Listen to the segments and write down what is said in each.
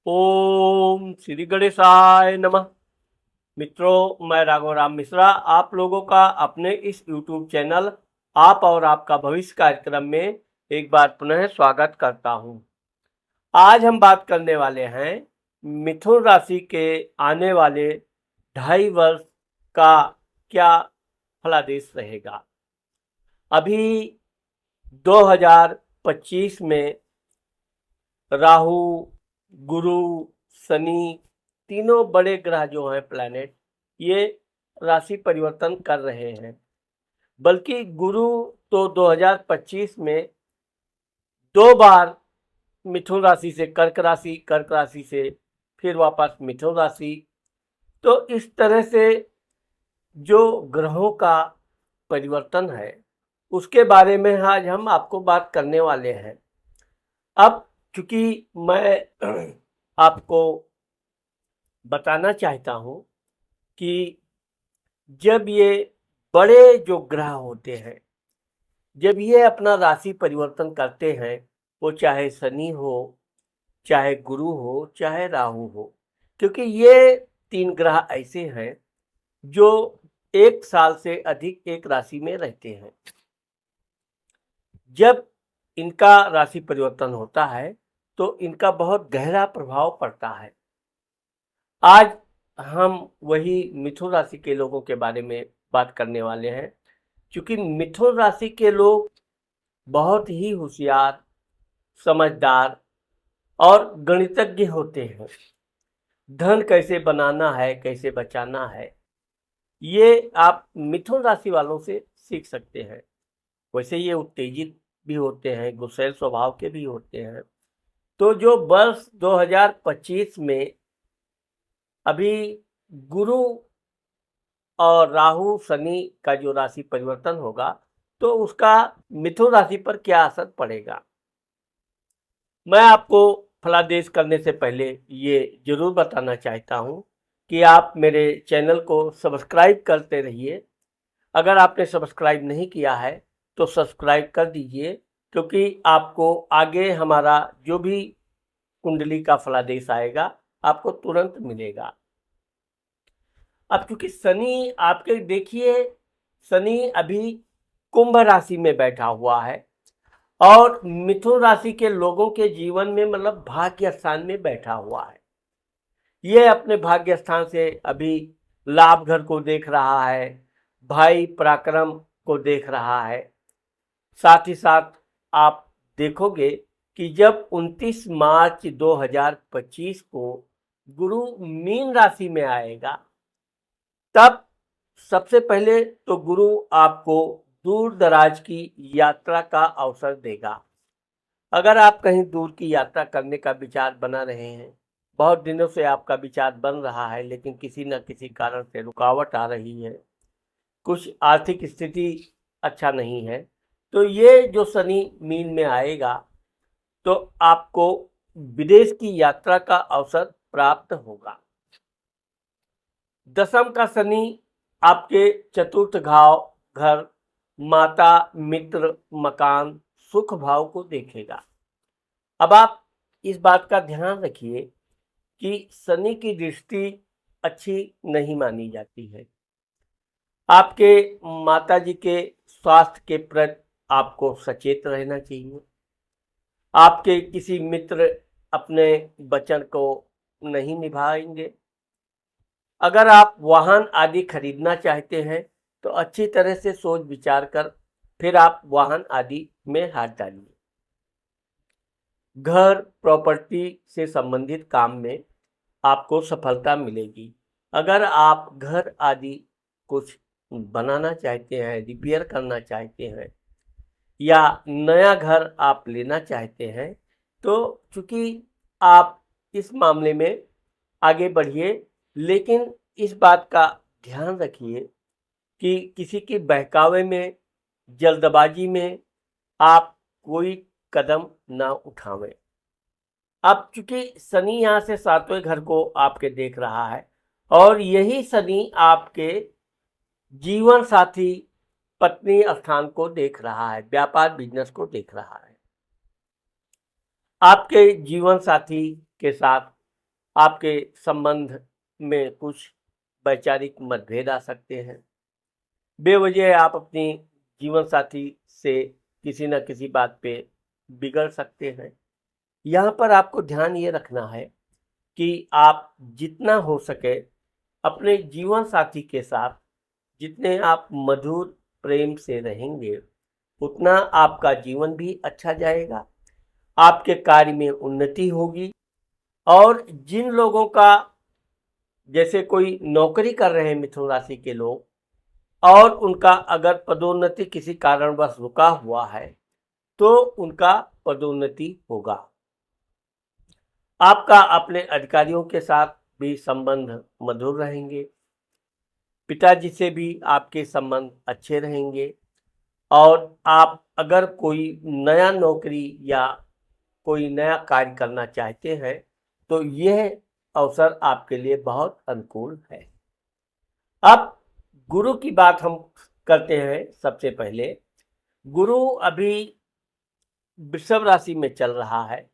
ओम श्री गणेशाय नमः। मित्रों, मैं राघव राम मिश्रा आप लोगों का अपने इस YouTube चैनल आप और आपका भविष्य कार्यक्रम में एक बार पुनः स्वागत करता हूं। आज हम बात करने वाले हैं मिथुन राशि के आने वाले 2.5 वर्ष का क्या फलादेश रहेगा। अभी 2025 में राहु, गुरु, शनि तीनों बड़े ग्रह जो हैं प्लैनेट, ये राशि परिवर्तन कर रहे हैं। बल्कि गुरु तो 2025 में 2 बार मिथुन राशि से कर्क राशि से फिर वापस मिथुन राशि। तो इस तरह से जो ग्रहों का परिवर्तन है उसके बारे में आज हम आपको बात करने वाले हैं। अब चूंकि मैं आपको बताना चाहता हूं कि जब ये बड़े जो ग्रह होते हैं, जब ये अपना राशि परिवर्तन करते हैं, वो चाहे शनि हो, चाहे गुरु हो, चाहे राहु हो, क्योंकि ये 3 ग्रह ऐसे हैं जो 1 साल से अधिक एक राशि में रहते हैं। जब इनका राशि परिवर्तन होता है तो इनका बहुत गहरा प्रभाव पड़ता है। आज हम वही मिथुन राशि के लोगों के बारे में बात करने वाले हैं, क्योंकि मिथुन राशि के लोग बहुत ही होशियार, समझदार और गणितज्ञ होते हैं। धन कैसे बनाना है, कैसे बचाना है, ये आप मिथुन राशि वालों से सीख सकते हैं। वैसे ये उत्तेजित भी होते हैं, गुस्सैल स्वभाव के भी होते हैं। तो जो वर्ष 2025 में अभी गुरु और राहु शनि का जो राशि परिवर्तन होगा, तो उसका मिथुन राशि पर क्या असर पड़ेगा। मैं आपको फलादेश करने से पहले ये जरूर बताना चाहता हूँ कि आप मेरे चैनल को सब्सक्राइब करते रहिए। अगर आपने सब्सक्राइब नहीं किया है तो सब्सक्राइब कर दीजिए, क्योंकि आपको आगे हमारा जो भी कुंडली का फलादेश आएगा आपको तुरंत मिलेगा। अब चूंकि शनि आपके देखिए, शनि अभी कुंभ राशि में बैठा हुआ है और मिथुन राशि के लोगों के जीवन में मतलब भाग्य स्थान में बैठा हुआ है। ये अपने भाग्य स्थान से अभी लाभ घर को देख रहा है, भाई पराक्रम को देख रहा है। साथ ही साथ आप देखोगे कि जब 29 मार्च 2025 को गुरु मीन राशि में आएगा, तब सबसे पहले तो गुरु आपको दूर दराज की यात्रा का अवसर देगा। अगर आप कहीं दूर की यात्रा करने का विचार बना रहे हैं, बहुत दिनों से आपका विचार बन रहा है, लेकिन किसी न किसी कारण से रुकावट आ रही है, कुछ आर्थिक स्थिति अच्छा नहीं है, तो ये जो शनि मीन में आएगा तो आपको विदेश की यात्रा का अवसर प्राप्त होगा। दशम का शनि आपके चतुर्थ घाव घर, माता, मित्र, मकान, सुख भाव को देखेगा। अब आप इस बात का ध्यान रखिए कि शनि की दृष्टि अच्छी नहीं मानी जाती है। आपके माताजी के स्वास्थ्य के प्रति आपको सचेत रहना चाहिए। आपके किसी मित्र अपने वचन को नहीं निभाएंगे। अगर आप वाहन आदि खरीदना चाहते हैं तो अच्छी तरह से सोच विचार कर फिर आप वाहन आदि में हाथ डालिए। घर प्रॉपर्टी से संबंधित काम में आपको सफलता मिलेगी। अगर आप घर आदि कुछ बनाना चाहते हैं, रिपेयर करना चाहते हैं या नया घर आप लेना चाहते हैं, तो चूंकि आप इस मामले में आगे बढ़िए, लेकिन इस बात का ध्यान रखिए कि किसी की बहकावे में, जल्दबाजी में आप कोई कदम ना उठावें। अब चूंकि शनि यहाँ से 7वें घर को आपके देख रहा है और यही शनि आपके जीवन साथी पत्नी स्थान को देख रहा है, व्यापार बिजनेस को देख रहा है। आपके जीवन साथी के साथ आपके संबंध में कुछ वैचारिक मतभेद आ सकते हैं। बेवजह आप अपनी जीवन साथी से किसी न किसी बात पे बिगड़ सकते हैं। यहाँ पर आपको ध्यान ये रखना है कि आप जितना हो सके अपने जीवन साथी के साथ जितने आप मधुर प्रेम से रहेंगे, उतना आपका जीवन भी अच्छा जाएगा, आपके कार्य में उन्नति होगी। और जिन लोगों का, जैसे कोई नौकरी कर रहे हैं मिथुन राशि के लोग, और उनका अगर पदोन्नति किसी कारणवश रुका हुआ है, तो उनका पदोन्नति होगा। आपका अपने अधिकारियों के साथ भी संबंध मधुर रहेंगे, पिताजी से भी आपके संबंध अच्छे रहेंगे। और आप अगर कोई नया नौकरी या कोई नया कार्य करना चाहते हैं, तो यह अवसर आपके लिए बहुत अनुकूल है। अब गुरु की बात हम करते हैं। सबसे पहले गुरु अभी वृषभ राशि में चल रहा है।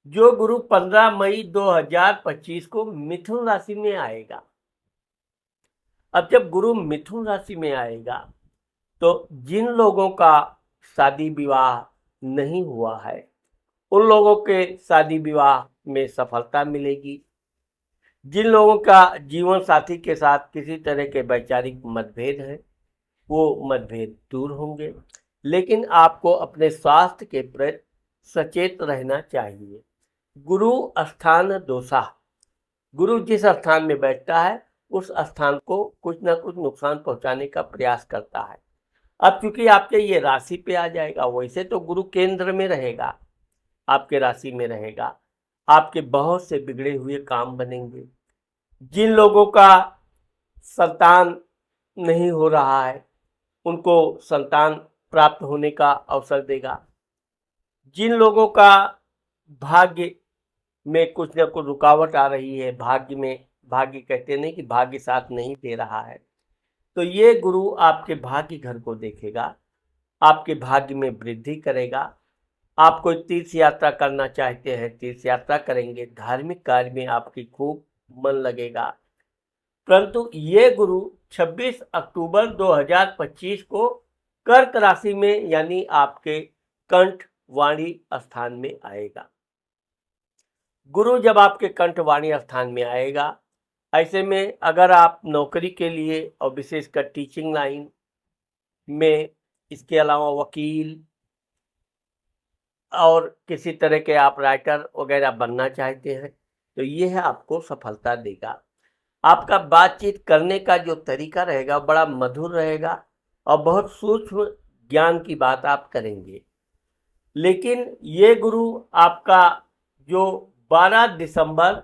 जो गुरु 15 मई 2025 को मिथुन राशि में आएगा। अब जब गुरु मिथुन राशि में आएगा, तो जिन लोगों का शादी विवाह नहीं हुआ है, उन लोगों के शादी विवाह में सफलता मिलेगी। जिन लोगों का जीवन साथी के साथ किसी तरह के वैचारिक मतभेद हैं, वो मतभेद दूर होंगे। लेकिन आपको अपने स्वास्थ्य के प्रति सचेत रहना चाहिए। गुरु स्थान दोषा, गुरु जिस स्थान में बैठता है उस स्थान को कुछ ना कुछ नुकसान पहुंचाने का प्रयास करता है। अब क्योंकि आपके ये राशि पे आ जाएगा, वैसे तो गुरु केंद्र में रहेगा, आपके राशि में रहेगा, आपके बहुत से बिगड़े हुए काम बनेंगे। जिन लोगों का संतान नहीं हो रहा है, उनको संतान प्राप्त होने का अवसर देगा। जिन लोगों का भाग्य में कुछ न कुछ रुकावट आ रही है, भाग्य कहते नहीं कि भाग्य साथ नहीं दे रहा है, तो ये गुरु आपके भाग्य घर को देखेगा, आपके भाग्य में वृद्धि करेगा। आप कोई तीर्थ यात्रा करना चाहते हैं, तीर्थ यात्रा करेंगे, धार्मिक कार्य में आपकी खूब मन लगेगा। परंतु ये गुरु 26 अक्टूबर 2025 को कर्क राशि में यानी आपके कंठ वाणी स्थान में आएगा। गुरु जब आपके कंठ वाणी स्थान में आएगा, ऐसे में अगर आप नौकरी के लिए और विशेषकर टीचिंग लाइन में, इसके अलावा वकील और किसी तरह के आप राइटर वगैरह बनना चाहते हैं, तो यह आपको सफलता देगा। आपका बातचीत करने का जो तरीका रहेगा बड़ा मधुर रहेगा और बहुत सूक्ष्म ज्ञान की बात आप करेंगे। लेकिन ये गुरु आपका जो 12 दिसंबर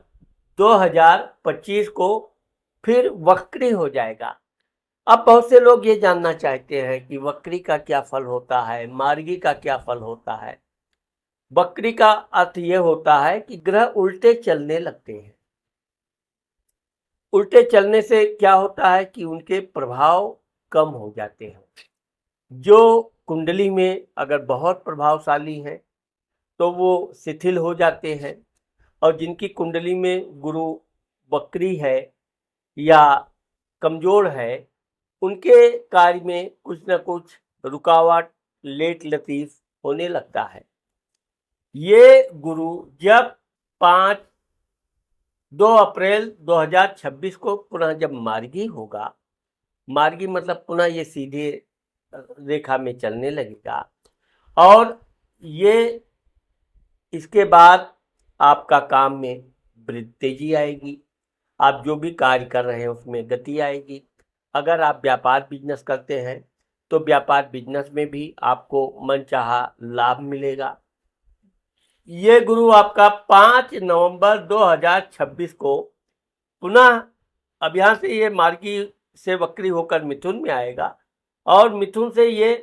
2025 को फिर वक्री हो जाएगा। अब बहुत से लोग ये जानना चाहते हैं कि वक्री का क्या फल होता है, मार्गी का क्या फल होता है। वक्री का अर्थ ये होता है कि ग्रह उल्टे चलने लगते हैं। उल्टे चलने से क्या होता है कि उनके प्रभाव कम हो जाते हैं। जो कुंडली में अगर बहुत प्रभावशाली है तो वो शिथिल हो जाते हैं, और जिनकी कुंडली में गुरु वक्री है या कमजोर है, उनके कार्य में कुछ न कुछ रुकावट, लेट लतीफ होने लगता है। ये गुरु जब 2 अप्रैल 2026 को पुनः जब मार्गी होगा, मार्गी मतलब पुनः ये सीधे रेखा में चलने लगेगा, और ये इसके बाद आपका काम में तेजी आएगी। आप जो भी कार्य कर रहे हैं उसमें गति आएगी। अगर आप व्यापार बिजनेस करते हैं तो व्यापार बिजनेस में भी आपको मनचाहा लाभ मिलेगा। ये गुरु आपका 5 नवंबर 2026 को पुनः, अब यहाँ से ये मार्गी से वक्री होकर मिथुन में आएगा, और मिथुन से ये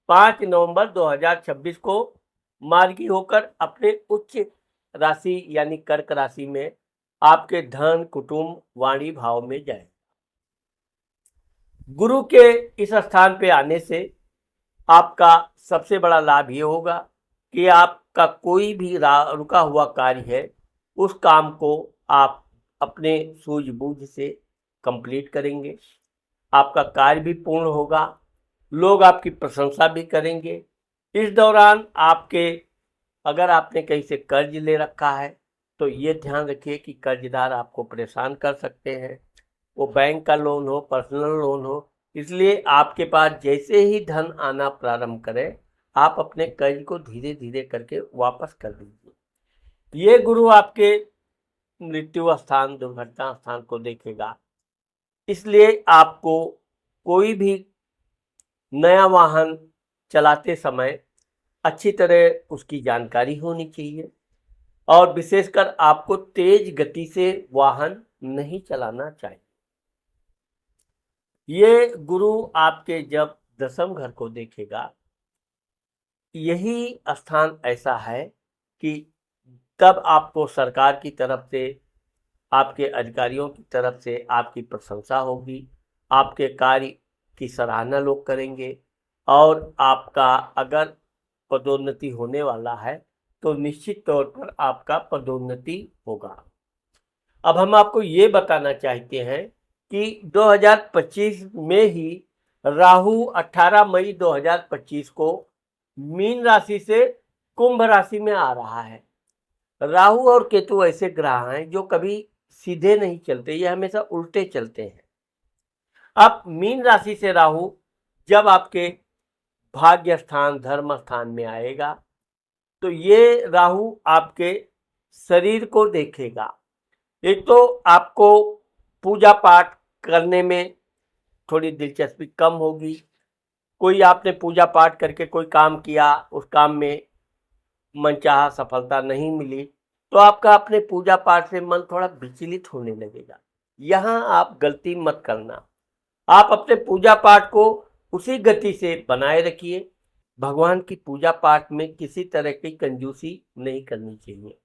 5 नवंबर 2026 को मार्गी होकर अपने उच्च राशि यानी कर्क राशि में आपके धन, कुटुंब, वाणी भाव में जाए। गुरु के इस स्थान पे आने से आपका सबसे बड़ा लाभ ये होगा कि आपका कोई भी रुका हुआ कार्य है, उस काम को आप अपने सूझबूझ से कंप्लीट करेंगे, आपका कार्य भी पूर्ण होगा, लोग आपकी प्रशंसा भी करेंगे। इस दौरान आपके अगर आपने कहीं से कर्ज ले रखा है तो ये ध्यान रखिए कि कर्जदार आपको परेशान कर सकते हैं, वो बैंक का लोन हो, पर्सनल लोन हो। इसलिए आपके पास जैसे ही धन आना प्रारंभ करे, आप अपने कर्ज को धीरे धीरे करके वापस कर दीजिए। ये गुरु आपके मृत्यु स्थान, दुर्घटना स्थान को देखेगा, इसलिए आपको कोई भी नया वाहन चलाते समय अच्छी तरह उसकी जानकारी होनी चाहिए और विशेषकर आपको तेज गति से वाहन नहीं चलाना चाहिए। ये गुरु आपके जब दसम घर को देखेगा, यही स्थान ऐसा है कि तब आपको सरकार की तरफ से, आपके अधिकारियों की तरफ से आपकी प्रशंसा होगी, आपके कार्य की सराहना लोग करेंगे और आपका अगर पदोन्नति होने वाला है तो निश्चित तौर पर आपका पदोन्नति होगा। अब हम आपको ये बताना चाहते हैं कि 2025 में ही राहु 18 मई 2025 को मीन राशि से कुंभ राशि में आ रहा है। राहु और केतु ऐसे ग्रह हैं जो कभी सीधे नहीं चलते, ये हमेशा उल्टे चलते हैं। अब मीन राशि से राहु जब आपके भाग्य स्थान, धर्म स्थान में आएगा तो ये राहु आपके शरीर को देखेगा। एक तो आपको पूजा पाठ करने में थोड़ी दिलचस्पी कम होगी। कोई आपने पूजा पाठ करके कोई काम किया, उस काम में मनचाहा सफलता नहीं मिली तो आपका अपने पूजा पाठ से मन थोड़ा विचलित होने लगेगा। यहाँ आप गलती मत करना, आप अपने पूजा पाठ को उसी गति से बनाए रखिए। भगवान की पूजा पाठ में किसी तरह की कंजूसी नहीं करनी चाहिए।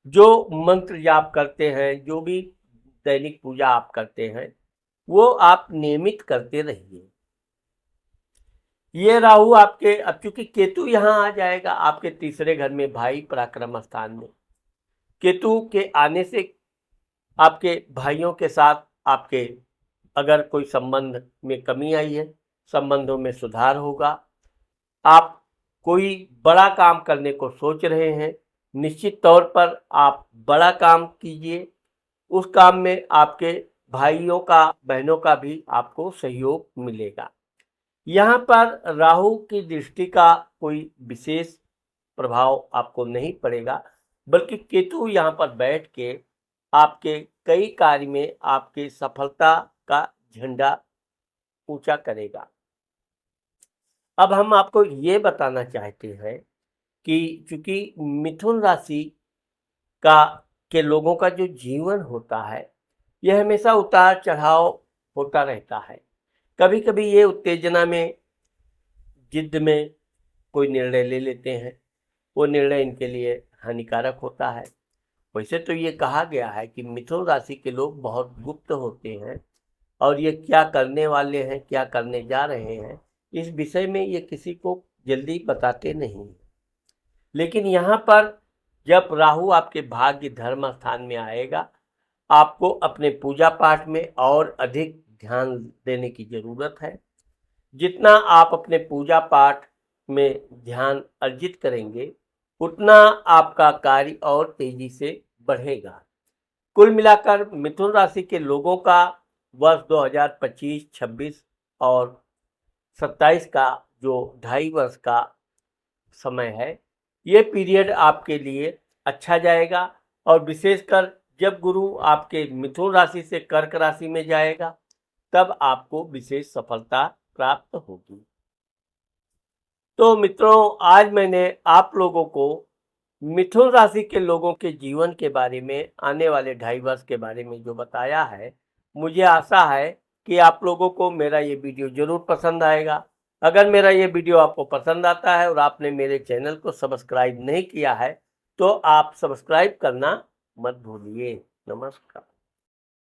जो मंत्र जाप करते हैं, जो भी दैनिक पूजा आप करते हैं, वो आप नियमित करते रहिए। ये राहु आपके, अब चूंकि केतु यहाँ आ जाएगा आपके तीसरे घर में, भाई पराक्रम स्थान में, केतु के आने से आपके भाइयों के साथ आपके अगर कोई संबंध में कमी आई है, संबंधों में सुधार होगा। आप कोई बड़ा काम करने को सोच रहे हैं, निश्चित तौर पर आप बड़ा काम कीजिए। उस काम में आपके भाइयों का, बहनों का भी आपको सहयोग मिलेगा। यहाँ पर राहु की दृष्टि का कोई विशेष प्रभाव आपको नहीं पड़ेगा, बल्कि केतु यहाँ पर बैठ के आपके कई कार्य में आपके सफलता का झंडा ऊंचा करेगा। अब हम आपको ये बताना चाहते हैं कि चूंकि मिथुन राशि का के लोगों का जो जीवन होता है, यह हमेशा उतार चढ़ाव होता रहता है। कभी कभी ये उत्तेजना में, जिद में कोई निर्णय ले लेते हैं, वो निर्णय इनके लिए हानिकारक होता है। वैसे तो ये कहा गया है कि मिथुन राशि के लोग बहुत गुप्त होते हैं और ये क्या करने वाले हैं, क्या करने जा रहे हैं, इस विषय में ये किसी को जल्दी बताते नहीं। लेकिन यहाँ पर जब राहु आपके भाग्य धर्म स्थान में आएगा, आपको अपने पूजा पाठ में और अधिक ध्यान देने की जरूरत है। जितना आप अपने पूजा पाठ में ध्यान अर्जित करेंगे, उतना आपका कार्य और तेजी से बढ़ेगा। कुल मिलाकर मिथुन राशि के लोगों का वर्ष 2025, 26 और 27 का जो 2.5 वर्ष का समय है, ये पीरियड आपके लिए अच्छा जाएगा। और विशेषकर जब गुरु आपके मिथुन राशि से कर्क राशि में जाएगा, तब आपको विशेष सफलता प्राप्त होगी। तो मित्रों, आज मैंने आप लोगों को मिथुन राशि के लोगों के जीवन के बारे में, आने वाले 2.5 वर्ष के बारे में जो बताया है, मुझे आशा है कि आप लोगों को मेरा ये वीडियो जरूर पसंद आएगा। अगर मेरा ये वीडियो आपको पसंद आता है और आपने मेरे चैनल को सब्सक्राइब नहीं किया है तो आप सब्सक्राइब करना मत भूलिए। नमस्कार।